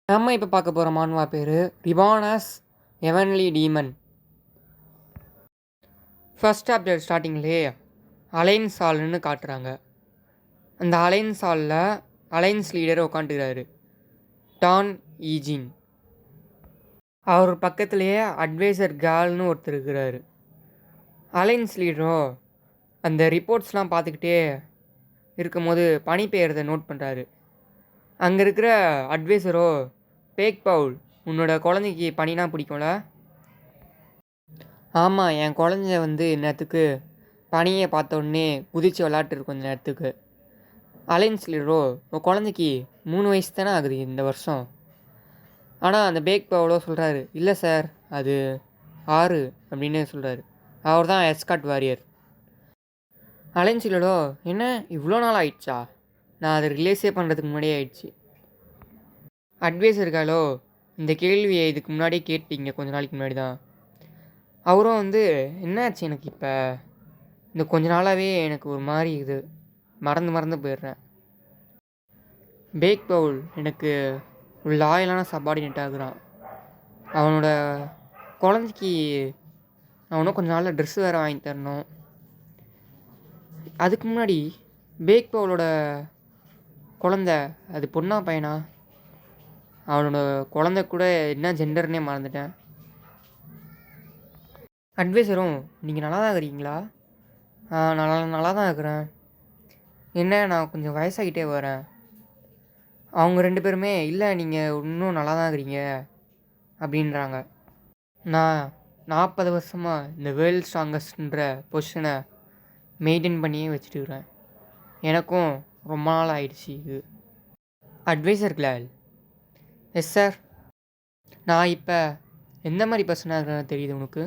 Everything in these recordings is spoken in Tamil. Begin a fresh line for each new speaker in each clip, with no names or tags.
நம்ம இப்போ பார்க்க போகிற மான்வா பேர் ரிபானாஸ் எவன்லி டீமன். ஃபர்ஸ்ட் சாப்டர் ஸ்டார்டிங்லேயே அலைன்ஸ் ஹால்னு காட்டுறாங்க. அந்த அலைன்ஸ் ஹாலில் அலைன்ஸ் லீடர் உட்காந்துக்கிறாரு, டான் ஈஜின். அவர் பக்கத்துலேயே அட்வைசர் கேல்னு ஒருத்தர் இருக்கிறாரு. அலைன்ஸ் லீடரோ அந்த ரிப்போர்ட்ஸ்லாம் பார்த்துக்கிட்டே இருக்கும்போது பனி பெய்யறதை நோட் பண்ணுறாரு. அங்கே இருக்கிற அட்வைசரோ, பேக் பவுல், உன்னோட குழந்தைக்கு பனினா பிடிக்கும்ல? ஆமாம், என் குழந்தை நேரத்துக்கு பனியை பார்த்த உடனே குதித்து விளாட்டுருக்கு கொஞ்சம் நேரத்துக்கு. அலைன்ஸ் லீடரோ, உன் குழந்தைக்கு 3 வயசு தானே ஆகுது இந்த வருஷம். ஆனால் அந்த பேக் பவுலோ சொல்கிறாரு, இல்லை சார், அது 6 அப்படின்னு சொல்கிறாரு. அவர் தான் எஸ்காட் வாரியர். அலைன்ஸ் லீடரோ, என்ன இவ்வளோ நாள் ஆயிடுச்சா? நான் அதை ரிலேஸே பண்ணுறதுக்கு முன்னாடியே ஆயிடுச்சு. அட்வைசர்களோ, இந்த கேள்வியை இதுக்கு முன்னாடியே கேட்டீங்க, கொஞ்ச நாளைக்கு முன்னாடி தான். அவரும் என்னாச்சு எனக்கு இப்போ இந்த கொஞ்ச நாளாகவே எனக்கு ஒரு மாதிரி இது மறந்து போயிடுறேன். பேக் பவுல் எனக்கு ஒரு லாயலான சப்பார்டினேட் ஆகுறான். அவனோட குழந்தைக்கு அவனும் கொஞ்ச நாளில் ட்ரெஸ்ஸு வேறு வாங்கி தரணும். அதுக்கு முன்னாடி பேக் பவுலோட குழந்த அது பொண்ணா பையனா? அவனோட குழந்தை கூட என்ன ஜெண்டர்னே மறந்துட்டேன். அட்வைசரும், நீங்கள் நல்லா தான் இருக்கிறீங்களா? நல்லா தான் இருக்கிறேன். என்ன, நான் கொஞ்சம் வயசாகிட்டே வரேன். அவங்க 2 பேருமே, இல்லை நீங்கள் இன்னும் நல்லா தான் இருக்கிறீங்க அப்படின்றாங்க. நான் 40 வருஷமாக இந்த வேர்ல்ட் ஸ்ட்ராங்கஸ்ட்ன்ற பொசிஷனை மெயின்டைன் பண்ணியே வச்சுட்டுருக்கிறேன். எனக்கும் ரொம்ப நாள் ஆயிடுச்சு இது. அட்வைசர் கிளால், எஸ் சார். நான் இப்போ எந்த மாதிரி பர்சனாக இருக்கிறேன்னு தெரியுது உனக்கு?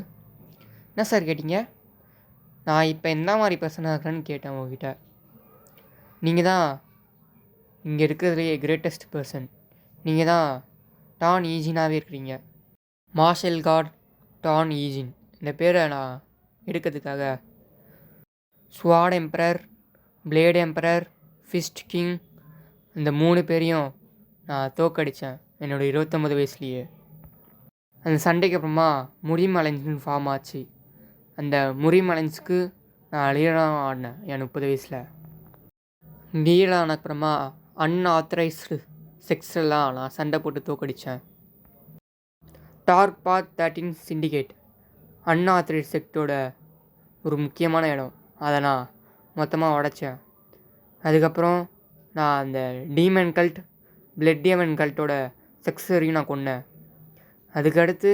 என்ன சார் கேட்டீங்க? நான் இப்போ எந்த மாதிரி பர்சனாக இருக்கிறேன்னு கேட்டேன் உங்ககிட்ட. நீங்கள் தான் இங்கே இருக்கிறதுலையே கிரேட்டஸ்ட் பர்சன். நீங்கள் தான் டான் ஈஜினாகவே இருக்கிறீங்க. மார்ஷல் காட் டான் ஈஜின். இந்த பேரை நான் எடுக்கிறதுக்காக sword emperor, blade emperor, fist king, இந்த 3 பேரையும் நான் தோக்கடித்தேன் என்னோடய 29 வயசுலேயே. அந்த சண்டைக்கு அப்புறமா முரிம் அலைன்ஸ்னு ஃபார்ம் ஆச்சு. அந்த முரிம் அலைன்ஸுக்கு நான் லீடராக ஆடினேன் என் 30 வயசில். லீடர் ஆனப்புறமா அன்ஆத்தரைஸ்டு செக்ஸ்லாம் நான் சண்டை போட்டு தோக்கடித்தேன். டார்க் பாத் 13 சிண்டிகேட் அன்ஆத்தரைஸ்டு செக்டோட ஒரு முக்கியமான இடம். அதை நான் மொத்தமாக உடைச்சேன். அதுக்கப்புறம் நான் அந்த டீமன் கல்ட், பிளட் டீமன் கல்ட்டோட செக்ஸரையும் நான் கொன்னேன். அதுக்கடுத்து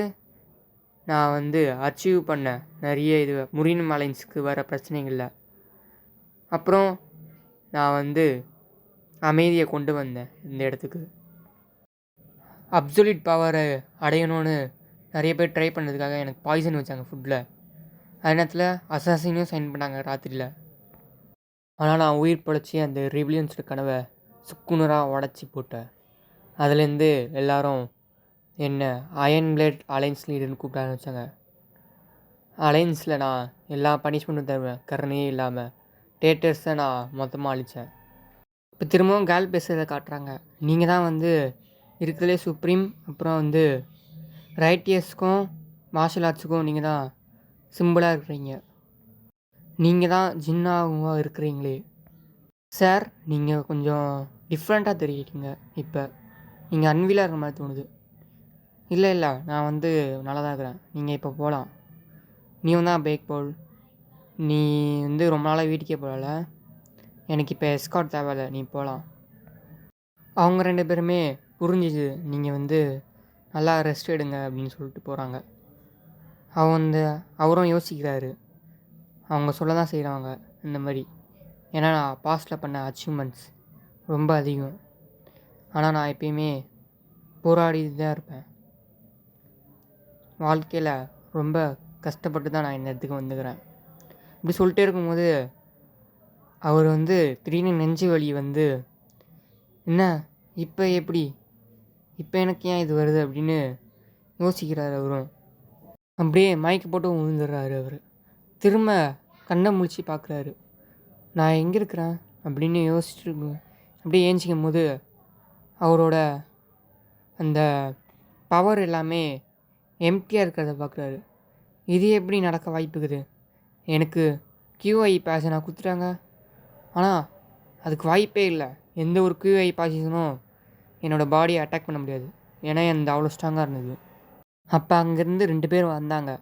நான் அச்சீவ் பண்ணேன் நிறைய இது முரின் அலைன்ஸுக்கு வர பிரச்சனைகளில். அப்புறம் நான் அமைதியை கொண்டு வந்தேன் இந்த இடத்துக்கு. அப்சல்யூட் பவரை அடையணும்னு நிறைய பேர் ட்ரை பண்ணதுக்காக எனக்கு பாய்சன் வச்சாங்க ஃபுட்டில். அதே நேரத்தில் அசாசினும் சைன் பண்ணாங்க ராத்திரியில். ஆனால் நான் உயிர் பிழைச்சி அந்த ரிபிலியன்ஸோட கனவை சுக்குநூறாக உடச்சி போட்டேன். அதுலேருந்து எல்லோரும் என்ன அயன் பிளேட் அலைன்ஸ் லீடர்னு கூப்பிட ஆரம்பித்தாங்க. அலைன்ஸில் நான் எல்லா பனிஷ்மெண்ட்டும் தருவேன், கருணையே இல்லாமல். டேட்டர்ஸை நான் மொத்தமாக அழித்தேன். இப்போ திரும்பவும் கேல் பேசுகிறத காட்டுறாங்க. நீங்கள் தான் இருக்கிறதுலே சுப்ரீம். அப்புறம் ரைட்டியஸ்க்கும் மார்ஷல் ஆர்ட்ஸுக்கும் நீங்கள் தான் சிம்பிளாக இருக்கிறீங்க. நீங்கள் தான் ஜின்னாகவும் இருக்கிறீங்களே சார். நீங்கள் கொஞ்சம் டிஃப்ரெண்ட்டாக தெரியுறீங்க. இப்போ நீங்கள் அன்விலாக இருக்கிற மாதிரி தோணுது. இல்லை, நான் நல்லா தான் இருக்கிறேன். நீங்கள் இப்போ போகலாம். நீயும் தான் பேக் பவுல். நீ ரொம்ப நாளாக வீட்டுக்கே போகல. எனக்கு இப்போ எஸ்கார்ட் தேவையில்லை, நீ போகலாம். அவங்க 2 பேருமே புரிஞ்சிச்சு, நீங்கள் நல்லா ரெஸ்ட் எடுங்க அப்படின்னு சொல்லிட்டு போகிறாங்க. அவரும் யோசிக்கிறாரு. அவங்க சொல்ல தான் செய்கிறாங்க இந்த மாதிரி. ஏன்னா நான் பாஸ்ட்டில் பண்ண அச்சீவ்மெண்ட்ஸ் ரொம்ப அதிகம். ஆனால் நான் எப்பயுமே போராடிட்டு தான் இருப்பேன். வாழ்க்கையில் ரொம்ப கஷ்டப்பட்டு தான் நான் இந்த இடத்துக்கு வந்துக்கிறேன். இப்படி சொல்லிட்டே இருக்கும்போது அவர் திடீர்னு நெஞ்சு வலி என்ன இப்போ எப்படி, இப்போ எனக்கு ஏன் இது வருது அப்படின்னு யோசிக்கிறார். அவரும் அப்படியே மயக்க போட்டு விழுந்துடுறாரு. அவர் திரும்ப கண்ணை முழிச்சு பார்க்குறாரு. நான் எங்கே இருக்கிறேன் அப்படின்னு யோசிச்சுட்டு அப்படியே ஏஞ்சிக்கும் போது அவரோட அந்த பவர் எல்லாமே எம்ப்டியாக இருக்கிறத பார்க்குறாரு. இது எப்படி நடக்க வாய்ப்புக்குது? எனக்கு QI பேஷனாக கொடுத்துட்டாங்க. ஆனால் அதுக்கு வாய்ப்பே இல்லை. எந்த ஒரு QI பேஷனும் என்னோடய பாடியை அட்டாக் பண்ண முடியாது. ஏன்னா அந்த அவ்வளோ ஸ்ட்ராங்காக இருந்தது. அப்போ அங்கேருந்து 2 பேர் வந்தாங்க.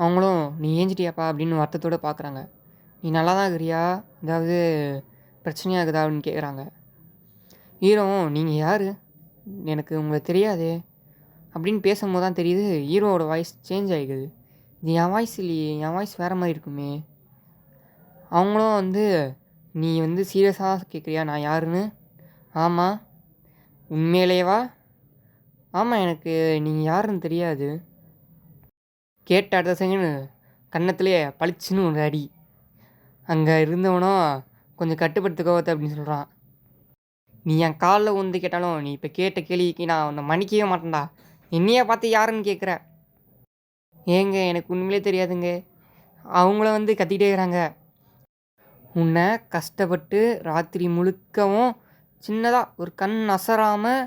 அவங்களும் நீ ஏஞ்சிட்டியாப்பா அப்படின்னு வருத்தத்தோடு பார்க்குறாங்க. நீ நல்லா தான் இருக்கிறியா, ஏதாவது பிரச்சனையாக இருக்குதா அப்படின்னு கேட்குறாங்க. ஹீரோவும் நீங்கள் யார், எனக்கு உங்களை தெரியாதே அப்படின்னு பேசும்போது தான் தெரியுது ஹீரோவோட வாய்ஸ் சேஞ்ச் ஆகிக்குது. இது என் வாய்ஸ் இல்லையே, என் வாய்ஸ் வேறு மாதிரி இருக்குமே. அவங்களும் நீ சீரியஸாக கேட்குறியா நான் யாருன்னு? ஆமாம். உண்மையிலேவா? ஆமாம், எனக்கு நீங்கள் யாருன்னு தெரியாது. கேட்ட அடுத்த செகண்ட் கன்னத்துலேயே பளிச்சுன்னு ஒரு அடி. அங்கே இருந்தவனும் கொஞ்சம் கட்டுப்படுத்துக்கோ அப்படின்னு சொல்கிறான். நீ என் காலில் உந்து கேட்டாலும் நீ இப்போ கேட்ட கேள்விக்கு நான் உன்னை மன்னிக்கவே மாட்டேன்டா. என்னையே பார்த்து யாருன்னு கேட்குற? ஏங்க எனக்கு உண்மையிலே தெரியாதுங்க. அவங்கள கத்திக்கிட்டே இருக்கிறாங்க. உன்னை கஷ்டப்பட்டு ராத்திரி முழுக்கவும் சின்னதாக ஒரு கண் அசராமல்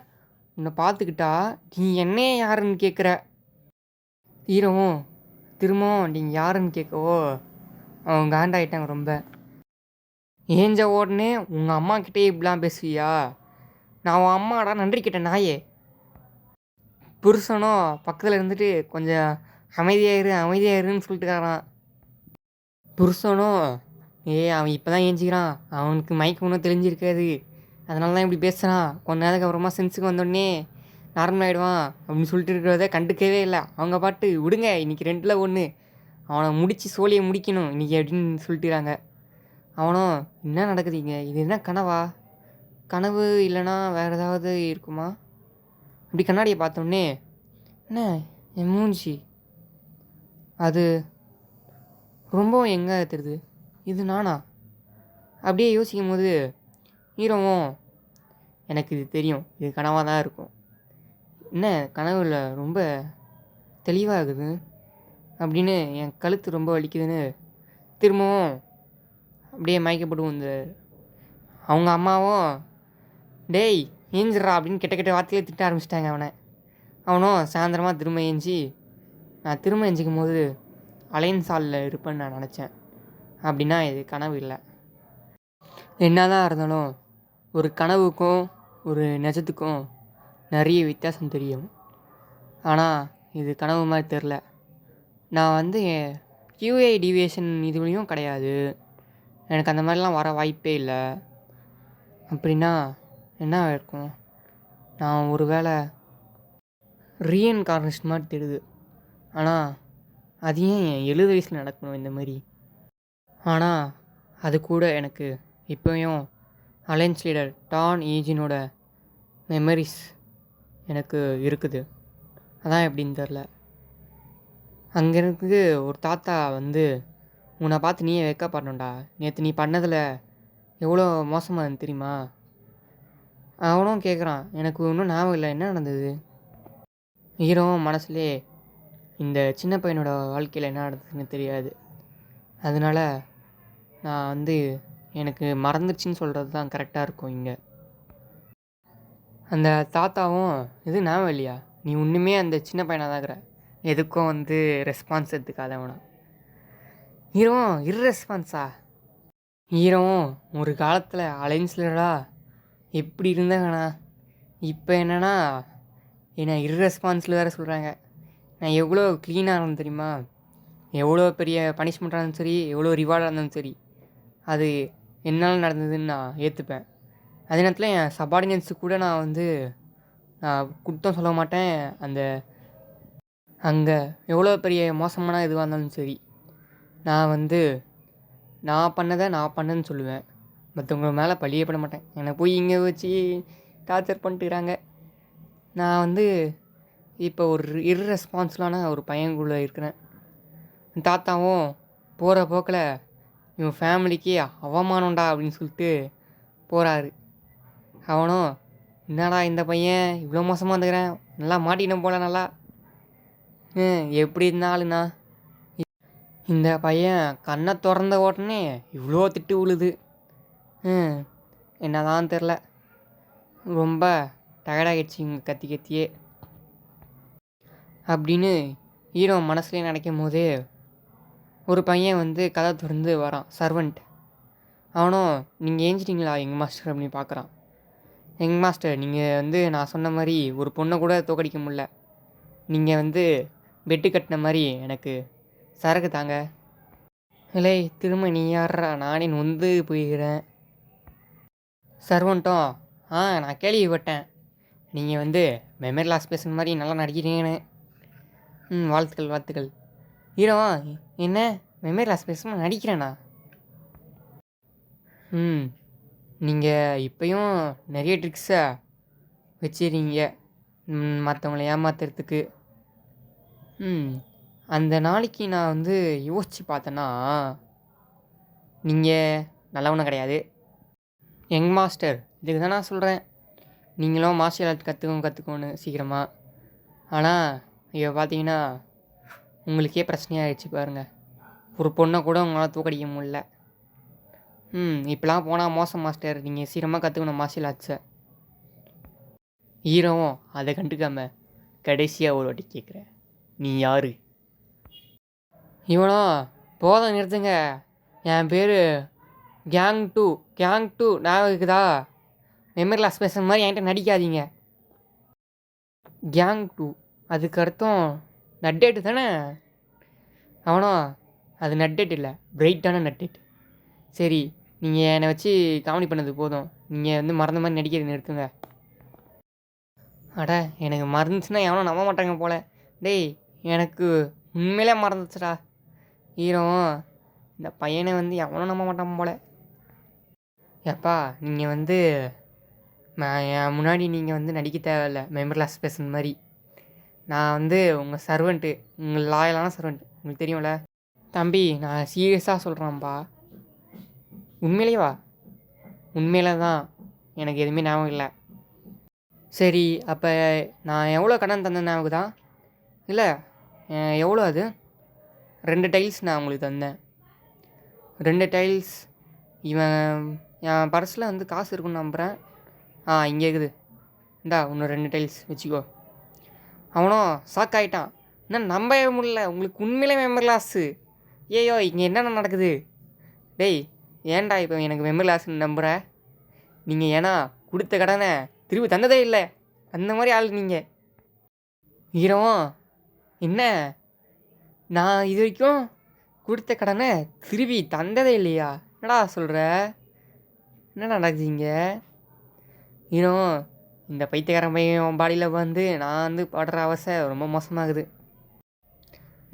உன்னை பார்த்துக்கிட்டா நீ என்னையே யாருன்னு கேட்குற? ஹீரோவும் திரும்பவும் நீங்கள் யாருன்னு கேட்கவோ அவங்க காண்டாயிட்டாங்க ரொம்ப. ஏஞ்ச உடனே உங்கள் அம்மா கிட்டே இப்படிலாம் பேசுவியா? நான் உன் அம்மாடா, நன்றி கேட்டேன் நாயே. புருஷனும் பக்கத்தில் இருந்துட்டு கொஞ்சம் அமைதியாயிருன்னு சொல்லிட்டுக்காரான். புருஷனும் அவன் இப்போ தான் ஏஞ்சிக்கிறான், அவனுக்கு மயக்கம் ஒன்றும் தெரிஞ்சிருக்காது, அதனால தான் இப்படி பேசுகிறான், கொஞ்ச நேரத்துக்கு அப்புறமா சென்ஸுக்கு வந்தோடனே நார்மல் ஆகிடுவான் அப்படின்னு சொல்லிட்டு இருக்கிறத கண்டுக்கவே இல்லை. அவங்க பாட்டு விடுங்க, இன்றைக்கி 2ல் 1 அவனை முடித்து சோழியை முடிக்கணும் இன்றைக்கி அப்படின்னு சொல்லிட்டுறாங்க. அவனும் என்ன நடக்குதுங்க, இது என்ன கனவா? கனவு இல்லைனா வேறு ஏதாவது இருக்குமா? அப்படி கண்ணாடியை பார்த்தோன்னே என்ன என் மூஞ்சி அது ரொம்பவும் எங்கே தெரியுது, இது நானா? அப்படியே யோசிக்கும் போது ஹீரோவும் எனக்கு இது தெரியும், இது கனவாக தான் இருக்கும், என்ன கனவுல ரொம்ப தெளிவாகுது அப்படின்னு என் கழுத்து ரொம்ப வலிக்குதுன்னு திரும்பவும் அப்படியே மயக்கப்பட்டு வந்தார். அவங்க அம்மாவும் டேய் ஏஞ்சிட்றா அப்படின்னு கெட்ட வார்த்தையிலே திட்ட ஆரம்பிச்சிட்டாங்க அவனை. அவனும் சாயந்தரமாக திரும்ப ஏஞ்சி, நான் திரும்ப ஏஞ்சிக்கும் போது அலைன்ஸ் ஹாலில் இருப்பேன்னு நான் நினச்சேன், அப்படின்னா இது கனவு இல்லை. என்ன தான் இருந்தாலும் ஒரு கனவுக்கும் ஒரு நிஜத்துக்கும் நிறைய வித்தியாசம் தெரியும். ஆனால் இது கனவு மாதிரி தெரில. நான் QI டிவியேஷன் இதுலேயும் கிடையாது, எனக்கு அந்த மாதிரிலாம் வர வாய்ப்பே இல்லை. அப்படின்னா என்ன இருக்கும்? நான் ஒரு வேளை ரீஇன்கார்னேஷன் மாதிரி தெரியுது. ஆனால் அது ஏன் 70 வயசில் நடக்கணும் இந்த மாதிரி? ஆனால் அது கூட எனக்கு இப்போயும் அலைன்ஸ் லீடர் டான் ஈஜினோட மெமரிஸ் எனக்கு இருக்குது. அதான் எப்படின்னு தெரில. அங்கே இருக்குது ஒரு தாத்தா உன்னை பார்த்து நீயே வெட்கப்படணும்டா, நேற்று நீ பண்ணதில் எவ்வளோ மோசமாக இருந்து தெரியுமா? அவனும் கேட்குறான், எனக்கு ஒன்றும் ஞாபகம் இல்லை, என்ன நடந்தது? ஹீரோவும் மனசுலே இந்த சின்ன பையனோட வாழ்க்கையில் என்ன நடந்ததுன்னு தெரியாது, அதனால் நான் எனக்கு மறந்துடுச்சின்னு சொல்கிறது தான் கரெக்டாக இருக்கும். இங்கே அந்த தாத்தாவும் இது ஞாபகம் இல்லையா, நீ ஒன்றுமே அந்த சின்ன பையனாக தான் இருக்கிற, எதுக்கும் ரெஸ்பான்ஸ் எடுத்துக்காதவனா? ஹீரோவும் இர்ரெஸ்பான்ஸா? ஹீரோவும் ஒரு காலத்தில் அலைன்ஸ்லடா எப்படி இருந்தாங்கண்ணா, இப்போ என்னென்னா என்னை இர்ரெஸ்பான்ஸில் வேறு சொல்கிறாங்க. நான் எவ்வளோ க்ளீனாக இருந்தேன் தெரியுமா? எவ்வளோ பெரிய பனிஷ்மெண்ட்டாக இருந்தாலும் சரி, எவ்வளோ ரிவார்டாக இருந்தாலும் சரி, அது என்னால் நடந்ததுன்னு நான் ஏற்றுப்பேன். அதே நேரத்தில் என் சபார்டினேட்ஸுக்கு கூட நான் நான் குற்றம் சொல்ல மாட்டேன். அங்கே எவ்வளோ பெரிய மோசமான இதுவாக இருந்தாலும் சரி, நான் நான் பண்ணதை நான் பண்ணேன்னு சொல்லுவேன். மற்றவங்க மேலே பழியே பண்ண மாட்டேன். என்னை போய் இங்கே வச்சு டார்ச்சர் பண்ணிட்டுறாங்க. நான் இப்போ ஒரு இர்ரெஸ்பான்சிபிளான ஒரு பையன்குள்ளே இருக்கிறேன். தாத்தாவும் போகிற போக்கில் இவன் ஃபேமிலிக்கு அவமானம்டா அப்படின்னு சொல்லிட்டு போகிறாரு. அவனும் என்னடா இந்த பையன் இவ்வளோ மோசமாக இருந்துக்கிறேன், நல்லா மாட்டின போல, நல்லா எப்படி இருந்தாலுண்ணா இந்த பையன் கண்ணை திறந்த உடனே இவ்வளோ திட்டு விழுது, என்னதான் தெரில, ரொம்ப டயர்டாகிடுச்சு இவங்க கத்தி கத்தியே அப்படின்னு ஹீரோ மனசுலேயே நினைக்கும் போதே ஒரு பையன் வந்து கதை திறந்து வரான், சர்வெண்ட். அவனும் நீங்கள் ஏஞ்சிட்டிங்களா எங்கள் மாஸ்டர் அப்படின்னு பார்க்குறான். எங்கள் மாஸ்டர், நீங்கள் வந்து நான் சொன்ன மாதிரி ஒரு பொண்ணை கூட தோக்கடிக்க முடில. நீங்கள் வந்து பெட்டு கட்டின மாதிரி எனக்கு சரக்கு தாங்க. இல்லை திரும்ப நீ யாரா, நானே நொந்து போயிருக்கிறேன். சர்வன்ட்டும், நான் கேள்விப்பட்டேன் நீங்கள் வந்து மெமரி லாஸ் பேசுகிற மாதிரி நல்லா நடிக்கிறீங்கன்னு. வாழ்த்துக்கள் வாழ்த்துக்கள். ஹீரோவா, என்ன மெமரி லாஸ் பேசுமா நடிக்கிறேண்ணா? நீங்கள் இப்போயும் நிறைய ட்ரிக்ஸை வச்சிருக்கீங்க மற்றவங்கள ஏமாத்துறதுக்கு. அந்த நாளைக்கு நான் வந்து யோசித்து பார்த்தேன்னா நீங்கள் நல்லவனும் கிடையாது. யங் மாஸ்டர், இதுக்கு தான் நான் சொல்கிறேன், நீங்களும் மார்ஷியல் ஆர்ட் கற்றுக்கோன்னு சீக்கிரமாக. ஆனால் இப்போ பார்த்தீங்கன்னா உங்களுக்கே பிரச்சனையாகிடுச்சு பாருங்கள். ஒரு பொண்ணை கூட உங்களால் தூக்கடிக்க முடில. இப்போலாம் போனால் மோசம் மாஸ்டர், நீங்கள் சீக்கிரமாக கற்றுக்கணும் மார்ஷியல் ஆர்ட்ஸை. ஹீரோவும் அதை கண்டுக்காமல் கடைசியாக ஒரு வாட்டி கேட்குறேன், நீ யார்? இவனோ, போதும் நிறுத்துங்க, என் பேர் கேங் டூ ஞாபகம் இருக்குதா? மெமரி லாஸ் பேசுகிற மாதிரி என்கிட்ட நடிக்காதீங்க. கேங் டூ அதுக்கு அர்த்தம் நட்டேட்டு தானே? அவனோ, அது நட்டேட் இல்லை, பிரைட்டான நட்டேட். சரி, நீங்கள் என்னை வச்சு காமெடி பண்ணது போதும், நீங்கள் வந்து மறந்த மாதிரி நடிக்கிறது நிறுத்துங்க. அட, எனக்கு மறந்துச்சுன்னா எவனும் நம்ப மாட்டாங்க போல். டேய், எனக்கு உண்மையிலே மறந்துச்சுடா. ஹீரோ, இந்த பையனை வந்து எவனும் நம்ப மாட்டான் போல். ஏப்பா, நீங்கள் வந்து என் முன்னாடி நீங்கள் வந்து நடிக்க தேவையில்லை மெமரி லாஸ் பேசுகிற மாதிரி. நான் வந்து உங்கள் சர்வெண்ட்டு, உங்கள் லாயலான சர்வெண்ட், உங்களுக்கு தெரியும்ல. தம்பி, நான் சீரியஸாக சொல்கிறேன்ப்பா. உண்மையிலேயே வா. உண்மையில தான், எனக்கு எதுவுமே ஞாபகம் இல்லை. சரி, அப்போ நான் எவ்வளோ கடன் தந்தேன் ஞாபகம் தான்? இல்லை, எவ்வளோ அது? 2 டைல்ஸ் நான் உங்களுக்கு தந்தேன். 2 டைல்ஸ். இவன் என் பர்ஸில் வந்து காசு இருக்குன்னு நம்புகிறேன். இங்கே இருக்குது, இந்தா இன்னும் 2 டைல்ஸ் வச்சுக்கோ. அவனும் ஷாக் ஆகிட்டான். இன்னும் நம்பவே முடியல, உங்களுக்கு உண்மையிலே மெமரி லாஸு. ஏயோ, இங்கே என்னென்ன நடக்குது? டேய், ஏன்டா இப்போ எனக்கு மெமரி லாஸ்ன்னு நம்புகிற? நீங்கள் ஏன்னா கொடுத்த கடனை திருப்பி தந்ததே இல்லை, அந்த மாதிரி ஆள் நீங்கள். ஹீரோவும், என்ன நான் இது வரைக்கும் கொடுத்த கடனை திருப்பி தந்ததே இல்லையா? என்னடா சொல்கிற? என்ன நடக்குதுங்க? ஹீரோவும், இந்த பைத்தியக்காரன் பையன் பாடியில் வந்து நான் வந்து படுற அவசை ரொம்ப மோசமாகுது.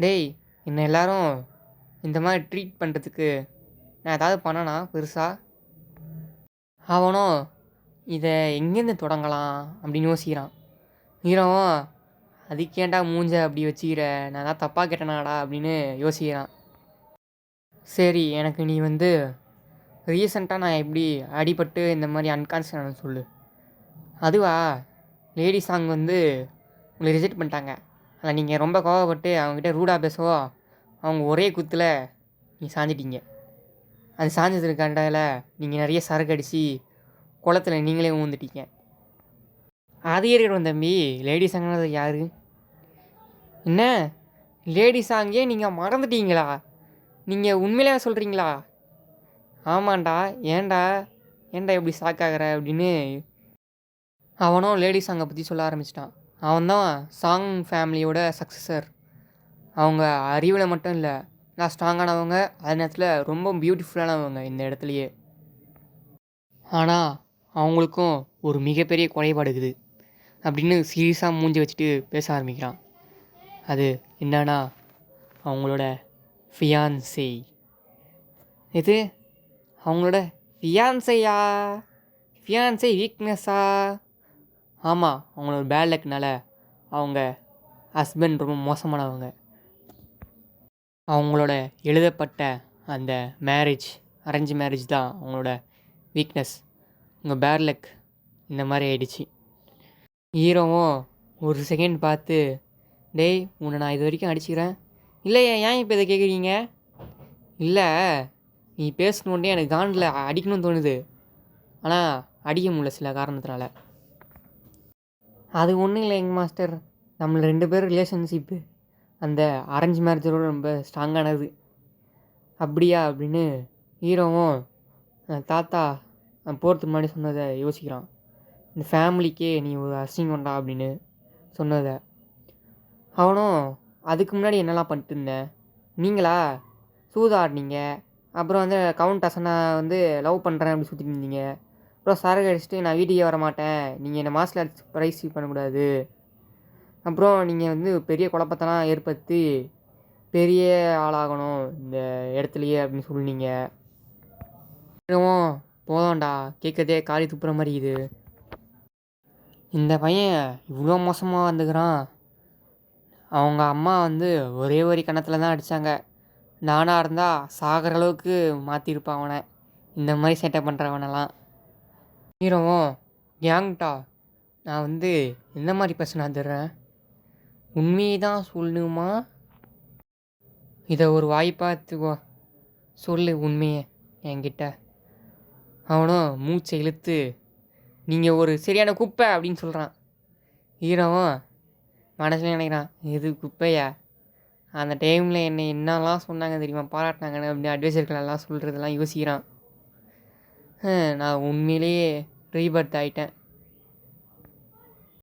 டேய், என்னை எல்லோரும் இந்த மாதிரி ட்ரீட் பண்ணுறதுக்கு நான் ஏதாவது பண்ணனா பெருசாக? அவனும் இதை எங்கேருந்து தொடங்கலாம் அப்படின்னு யோசிக்கிறான். ஹீரோவும், அதுக்கேண்டா மூஞ்ச அப்படி வச்சுக்கிற, நான் தான் தப்பாக கேட்டேனாடா அப்படின்னு யோசிக்கிறான். சரி, எனக்கு நீ வந்து ரீசெண்டாக நான் எப்படி அடிபட்டு இந்த மாதிரி அன்கான்ஷியஸ் சொல்லு. அதுவா, லேடி சாங் வந்து உங்களை ரிஜெக்ட் பண்ணிட்டாங்க. அதில் நீங்கள் ரொம்ப கோவப்பட்டு அவங்ககிட்ட ரூடாக பேசவோ, அவங்க ஒரே குத்தில் நீ சாஞ்சிட்டீங்க. அது சாஞ்சதுக்காண்டால நீங்கள் நிறைய சரக்கு அடித்து குளத்தில் நீங்களே ஊந்துட்டீங்க. அது இருக்கணும் தம்பி. லேடி சாங்கிறது யார்? என்ன லேடி சாங்கே நீங்கள் மறந்துட்டீங்களா? நீங்கள் உண்மையிலே சொல்கிறீங்களா? ஆமாண்டா. ஏன்டா இப்படி ஷாக்காகிற அப்படின்னு அவனும் லேடி சாங்கை பற்றி சொல்ல ஆரம்பிச்சிட்டான். அவன்தான் சாங் ஃபேமிலியோட சக்ஸஸர். அவங்க அறிவில் மட்டும் இல்லை, நான் ஸ்ட்ராங்கானவங்க, அதே நேரத்தில் ரொம்ப பியூட்டிஃபுல்லானவங்க இந்த இடத்துலையே. ஆனால் அவங்களுக்கும் ஒரு மிகப்பெரிய குறைபாடு இருக்குது அப்படின்னு சீரியஸாக மூஞ்சி வச்சுட்டு பேச ஆரம்பிக்கிறான். அது என்னன்னா அவங்களோட ஃபியான்சே. இது அவங்களோட ஃபியான்சையா? ஃபியான்சே வீக்னஸா? ஆமாம், அவங்களோட பேட் லக்னால அவங்க ஹஸ்பண்ட் ரொம்ப மோசமானவங்க. அவங்களோட எழுதப்பட்ட அந்த மேரேஜ், அரேஞ்ச் மேரேஜ் தான் அவங்களோட வீக்னஸ். உங்கள் பேட் லக் இந்த மாதிரி ஆயிடுச்சு. ஹீரோவும் ஒரு செகண்ட் பார்த்து, டேய் உன்னை நான் இது வரைக்கும் அடிச்சுக்கிறேன். இல்லையா, ஏன் இப்போ இதை கேட்குறீங்க? இல்லை, நீ பேசணுன்னே எனக்கு காண்டில் அடிக்கணும்னு தோணுது, ஆனால் அடிக்க முடியல சில காரணத்தினால. அது ஒன்றும் இல்லைங்க மாஸ்டர். நம்ம 2 பேரும் ரிலேஷன்ஷிப்பு அந்த அரேஞ்ச் மேரேஜோட ரொம்ப ஸ்ட்ராங்கானது. அப்படியா அப்படின்னு ஹீரோவும் தாத்தா போகிறதுக்கு முன்னாடி சொன்னதை யோசிக்கிறான். இந்த ஃபேமிலிக்கே நீ ஒரு அசிங்கம்டா அப்படின்னு சொன்னதை. அவனும் அதுக்கு முன்னாடி என்னெல்லாம் பண்ணிட்டு இருந்தேன், நீங்களா சூதாடினீங்க, அப்புறம் வந்து கவுண்ட் அசனா வந்து லவ் பண்ணுறேன் அப்படி சுற்றிட்டு இருந்தீங்க, அப்புறம் சரக்கு அடிச்சுட்டு நான் வீட்டுக்கே வர மாட்டேன், நீங்கள் என்னை மாஸ்டர் அடிச்சு ப்ரைஸ் பண்ணக்கூடாது, அப்புறம் நீங்கள் வந்து பெரிய குழப்பத்தெல்லாம் ஏற்படுத்தி பெரிய ஆளாகணும் இந்த இடத்துலையே அப்படின்னு சொன்னீங்க. போதும்டா, கேட்கறதே காரி துப்புற மாதிரி இது. இந்த பையன் இவ்வளோ மோசமாக வந்துக்கிறான். அவங்க அம்மா வந்து ஒரே ஒரு கணத்தில் தான் அடித்தாங்க. நானாக இருந்தால் சாகிற அளவுக்கு மாற்றிருப்பான் அவனை, இந்த மாதிரி சேட்டை பண்ணுறவனெல்லாம். ஹீரோவும் கேங்டா, நான் வந்து எந்த மாதிரி பர்சனாக தர்றேன், உண்மையை தான் சொல்லணுமா, இதை ஒரு வாய்ப்பாக எடுத்துக்கோ, சொல்லு உண்மையை என்கிட்ட. அவனும் மூச்சை இழுத்து நீங்கள் ஒரு சரியான குப்பை அப்படின்னு சொல்கிறான். ஹீரோவும் மனசில் நினைக்கிறான், எது குப்பையா, அந்த டைமில் என்னை என்னெல்லாம் சொன்னாங்க தெரியுமா, பாராட்டினாங்கன்னு அப்படின்னு அட்வைசர்கள் எல்லாம் சொல்கிறதெல்லாம் யோசிக்கிறான். நான் உண்மையிலேயே ரீபர்த் ஆகிட்டேன்.